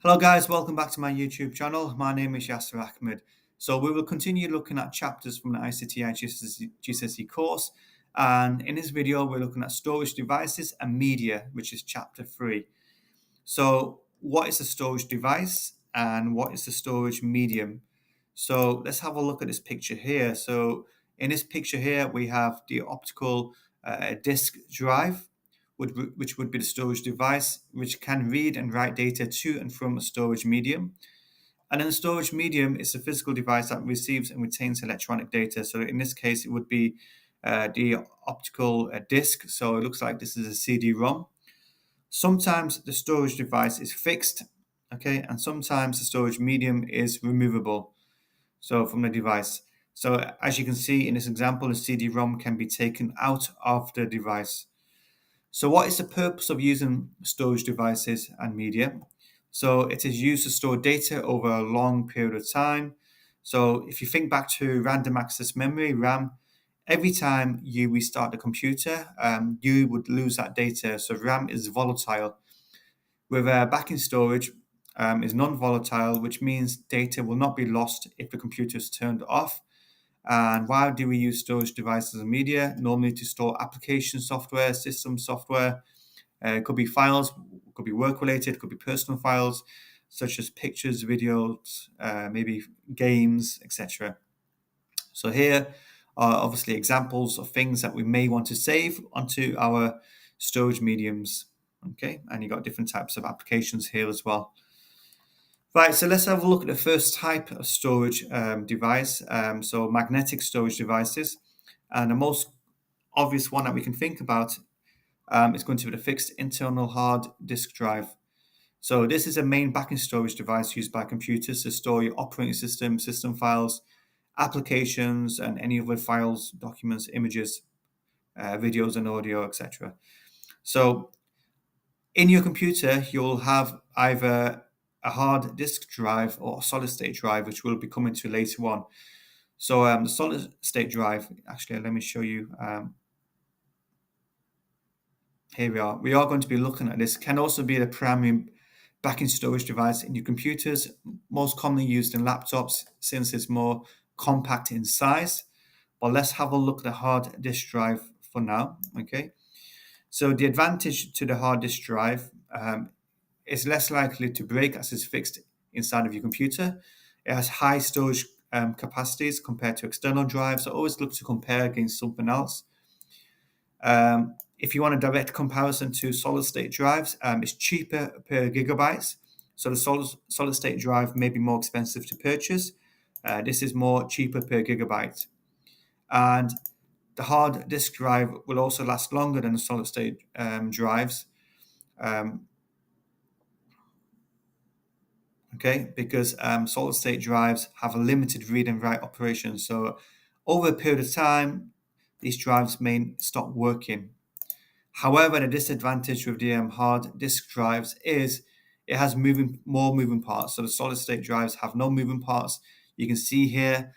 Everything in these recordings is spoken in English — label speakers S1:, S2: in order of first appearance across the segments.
S1: Hello guys, welcome back to my YouTube channel. My name is Yasser Ahmed. So we will continue looking at chapters from the ICT IGCSE course, and in this video we're looking at storage devices and media, which is chapter 3. So what is a storage device and what is the storage medium? So let's have a look at this picture here. So in this picture here we have the optical disk drive, which would be the storage device, which can read and write data to and from a storage medium. And then the storage medium is a physical device that receives and retains electronic data. So in this case, it would be the optical disk. So it looks like this is a CD-ROM. Sometimes the storage device is fixed, okay, and sometimes the storage medium is removable, so from the device. So as you can see in this example, the CD-ROM can be taken out of the device. So what is the purpose of using storage devices and media? So it is used to store data over a long period of time. So if you think back to random access memory, RAM, every time you restart the computer, you would lose that data. So RAM is volatile. With backing storage is non-volatile, which means data will not be lost if the computer is turned off. And why do we use storage devices and media? Normally to store application software, system software. It could be files, could be work-related, could be personal files, such as pictures, videos, maybe games, etc. So here are obviously examples of things that we may want to save onto our storage mediums. Okay, and you've got different types of applications here as well. Right, so let's have a look at the first type of storage device. So magnetic storage devices. And the most obvious one that we can think about is going to be the fixed internal hard disk drive. So this is a main backing storage device used by computers to store your operating system, system files, applications, and any other files, documents, images, videos and audio, etc. So in your computer, you'll have either a hard disk drive or a solid state drive, which we'll be coming to later on. So the solid state drive, actually, let me show you. Here we are. We are going to be looking at this. Can also be the primary backing storage device in your computers, most commonly used in laptops since it's more compact in size. But let's have a look at the hard disk drive for now. Okay. So the advantage to the hard disk drive is less likely to break as it's fixed inside of your computer. It has high storage capacities compared to external drives. So always look to compare against something else. If you want a direct comparison to solid state drives, it's cheaper per gigabytes. So the solid state drive may be more expensive to purchase. This is more cheaper per gigabyte. And the hard disk drive will also last longer than the solid state drives. Okay, because solid state drives have a limited read and write operation. So over a period of time, these drives may stop working. However, the disadvantage with the hard disk drives is it has more moving parts. So the solid state drives have no moving parts. You can see here,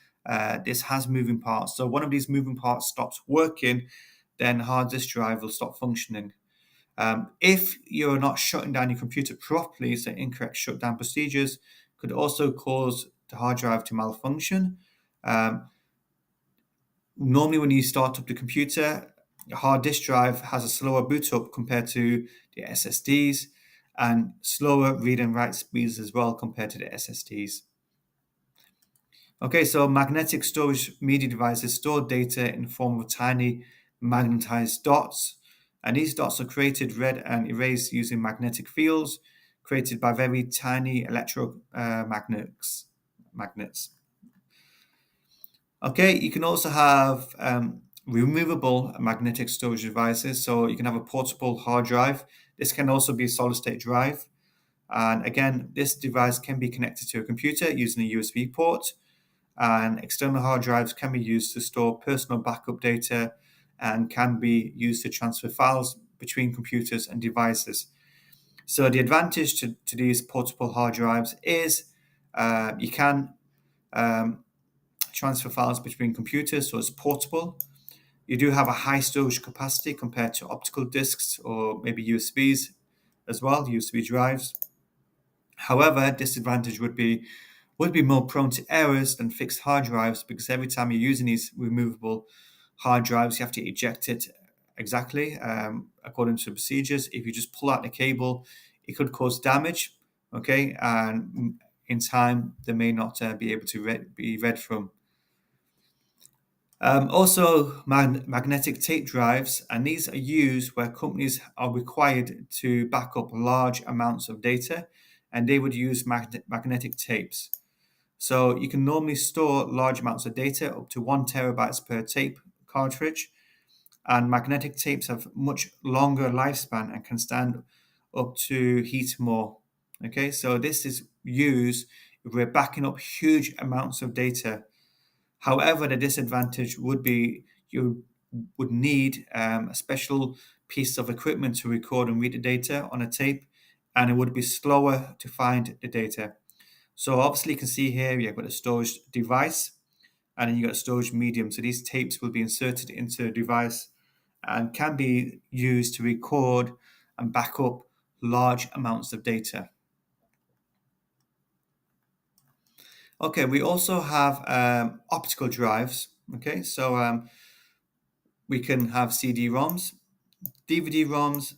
S1: this has moving parts. So one of these moving parts stops working, then hard disk drive will stop functioning. If you're not shutting down your computer properly, so incorrect shutdown procedures could also cause the hard drive to malfunction. Normally when you start up the computer, the hard disk drive has a slower boot up compared to the SSDs and slower read and write speeds as well compared to the SSDs. Okay, so magnetic storage media devices store data in the form of tiny magnetized dots. And these dots are created, read, and erased using magnetic fields created by very tiny electromagnets. Magnets. Okay, you can also have removable magnetic storage devices. So you can have a portable hard drive. This can also be a solid state drive. And again, this device can be connected to a computer using a USB port. And external hard drives can be used to store personal backup data and can be used to transfer files between computers and devices. So the advantage to these portable hard drives is you can transfer files between computers, so it's portable. You do have a high storage capacity compared to optical discs or maybe USBs as well, USB drives. However, disadvantage would be more prone to errors than fixed hard drives, because every time you're using these removable hard drives, you have to eject it exactly according to procedures. If you just pull out the cable, it could cause damage. Okay, and in time they may not be able to be read from. Also, magnetic tape drives, and these are used where companies are required to back up large amounts of data, and they would use magnetic tapes. So you can normally store large amounts of data, up to 1 terabytes per tape cartridge, and magnetic tapes have much longer lifespan and can stand up to heat more. Okay, so this is used if we're backing up huge amounts of data. However, the disadvantage would be you would need a special piece of equipment to record and read the data on a tape, and it would be slower to find the data. So obviously you can see here you've got a storage device, and then you've got a storage medium. So these tapes will be inserted into the device and can be used to record and back up large amounts of data. Okay, we also have optical drives. Okay, so we can have CD-ROMs, DVD-ROMs,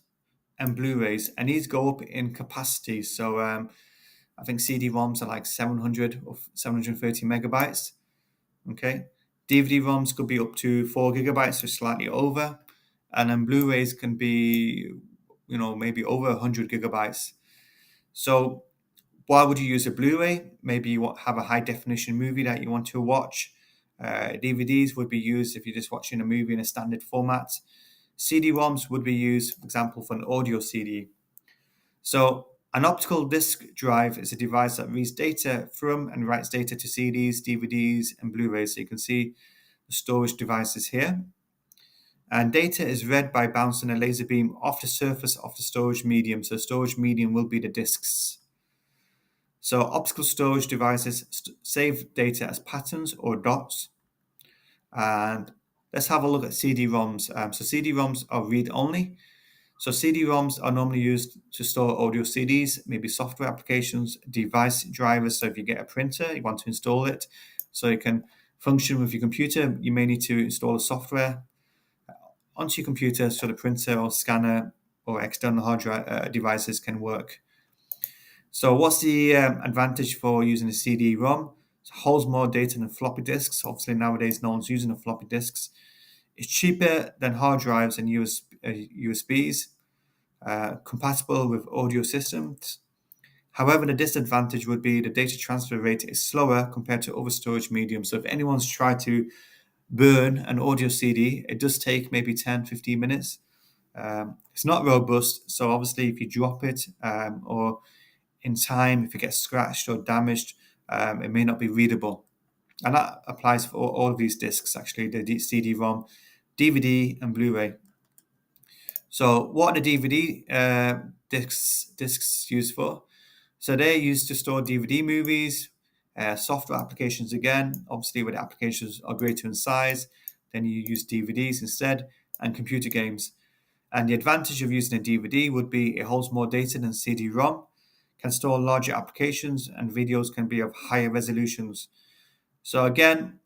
S1: and Blu-rays, and these go up in capacity. So I think CD-ROMs are like 700 or 730 megabytes. Okay, DVD-ROMs could be up to 4 gigabytes, or slightly over, and then Blu-rays can be, maybe over 100 gigabytes. So why would you use a Blu-ray? Maybe you have a high definition movie that you want to watch. DVDs would be used if you're just watching a movie in a standard format. CD-ROMs would be used, for example, for an audio CD. So an optical disc drive is a device that reads data from and writes data to CDs, DVDs, and Blu-rays. So you can see the storage devices here. And data is read by bouncing a laser beam off the surface of the storage medium. So storage medium will be the discs. So optical storage devices save data as patterns or dots. And let's have a look at CD-ROMs. So CD-ROMs are read-only. So CD-ROMs are normally used to store audio CDs, maybe software applications, device drivers. So if you get a printer, you want to install it so it can function with your computer, you may need to install a software onto your computer so the printer or scanner or external hard drive devices can work. So what's the advantage for using a CD-ROM? It holds more data than floppy disks. Obviously, nowadays, no one's using the floppy disks. It's cheaper than hard drives and USBs, compatible with audio systems. However, the disadvantage would be the data transfer rate is slower compared to other storage mediums. So if anyone's tried to burn an audio CD, it does take maybe 10, 15 minutes. It's not robust. So obviously, if you drop it or in time, if it gets scratched or damaged, it may not be readable. And that applies for all of these discs, actually, the CD-ROM, DVD, and Blu-ray. So what are the DVD discs used for? So they're used to store DVD movies, software applications again. Obviously, when applications are greater in size, then you use DVDs instead, and computer games. And the advantage of using a DVD would be it holds more data than CD-ROM, can store larger applications, and videos can be of higher resolutions. So again,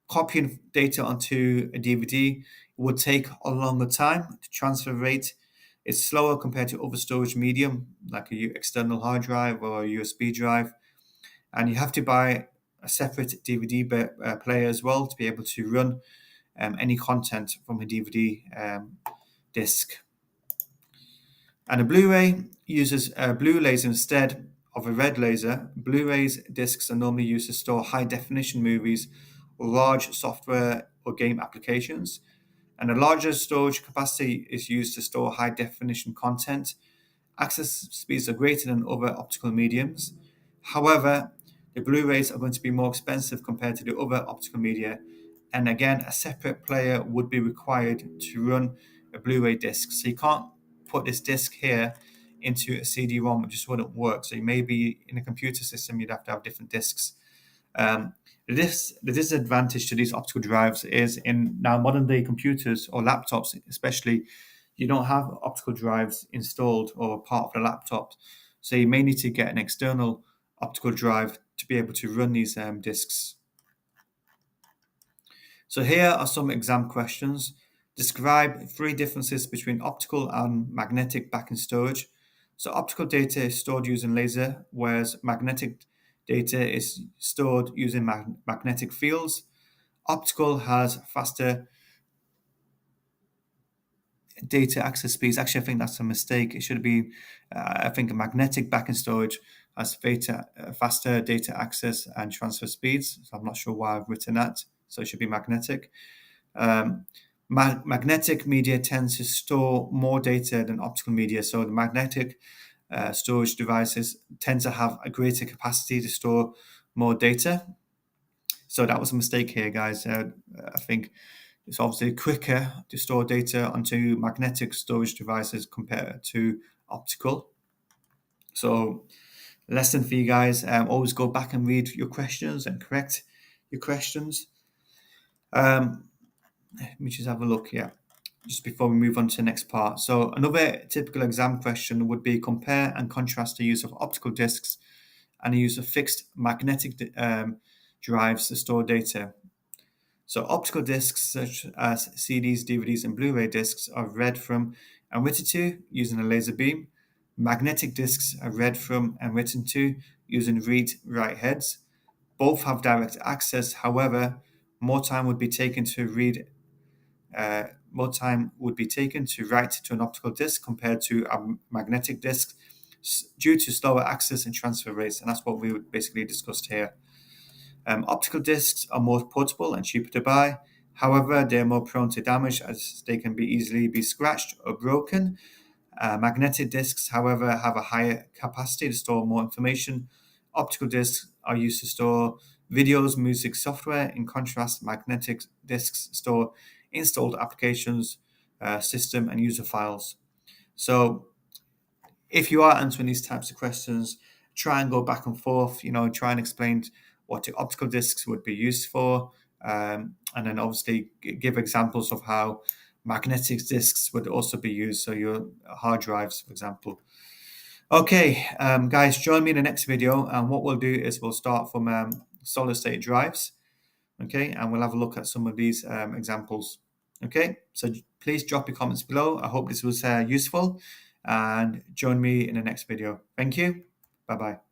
S1: copying data onto a DVD would take a longer time. The transfer rate is slower compared to other storage medium, like a external hard drive or a USB drive. And you have to buy a separate DVD player as well to be able to run any content from a DVD disc. And a Blu-ray uses a blue laser instead of a red laser. Blu-rays discs are normally used to store high-definition movies or large software or game applications. And a larger storage capacity is used to store high-definition content. Access speeds are greater than other optical mediums. However, the Blu-rays are going to be more expensive compared to the other optical media. And again, a separate player would be required to run a Blu-ray disc. So you can't put this disc here into a CD-ROM, it just wouldn't work. So maybe in a computer system, you'd have to have different discs. The disadvantage to these optical drives is in now modern day computers or laptops, especially, you don't have optical drives installed or part of the laptop. So you may need to get an external optical drive to be able to run these disks. So here are some exam questions. Describe 3 differences between optical and magnetic backend storage. So optical data is stored using laser, whereas magnetic data is stored using magnetic fields. Optical has faster data access speeds. Actually, I think that's a mistake. It should be, I think, a magnetic backend storage has faster data access and transfer speeds. So I'm not sure why I've written that. So it should be magnetic. Magnetic media tends to store more data than optical media. So the magnetic storage devices tend to have a greater capacity to store more data. So that was a mistake here, guys. I think it's obviously quicker to store data onto magnetic storage devices compared to optical. So lesson for you guys, always go back and read your questions and correct your questions. Let me just have a look here, just before we move on to the next part. So another typical exam question would be compare and contrast the use of optical discs and the use of fixed magnetic drives to store data. So optical discs such as CDs, DVDs, and Blu-ray discs are read from and written to using a laser beam. Magnetic discs are read from and written to using read-write heads. Both have direct access. However, more time would be taken to write to an optical disc compared to a magnetic disc due to slower access and transfer rates, and that's what we basically discussed here. Optical discs are more portable and cheaper to buy. However, they are more prone to damage as they can easily be scratched or broken. Magnetic discs, however, have a higher capacity to store more information. Optical discs are used to store videos, music, software. In contrast, magnetic discs store installed applications, system, and user files. So if you are answering these types of questions, try and go back and forth, try and explain what the optical discs would be used for, and then obviously give examples of how magnetic discs would also be used, so your hard drives, for example. Okay, guys, join me in the next video, and what we'll do is we'll start from solid state drives, okay, and we'll have a look at some of these examples. Okay, so please drop your comments below. I hope this was useful, and join me in the next video. Thank you. Bye-bye.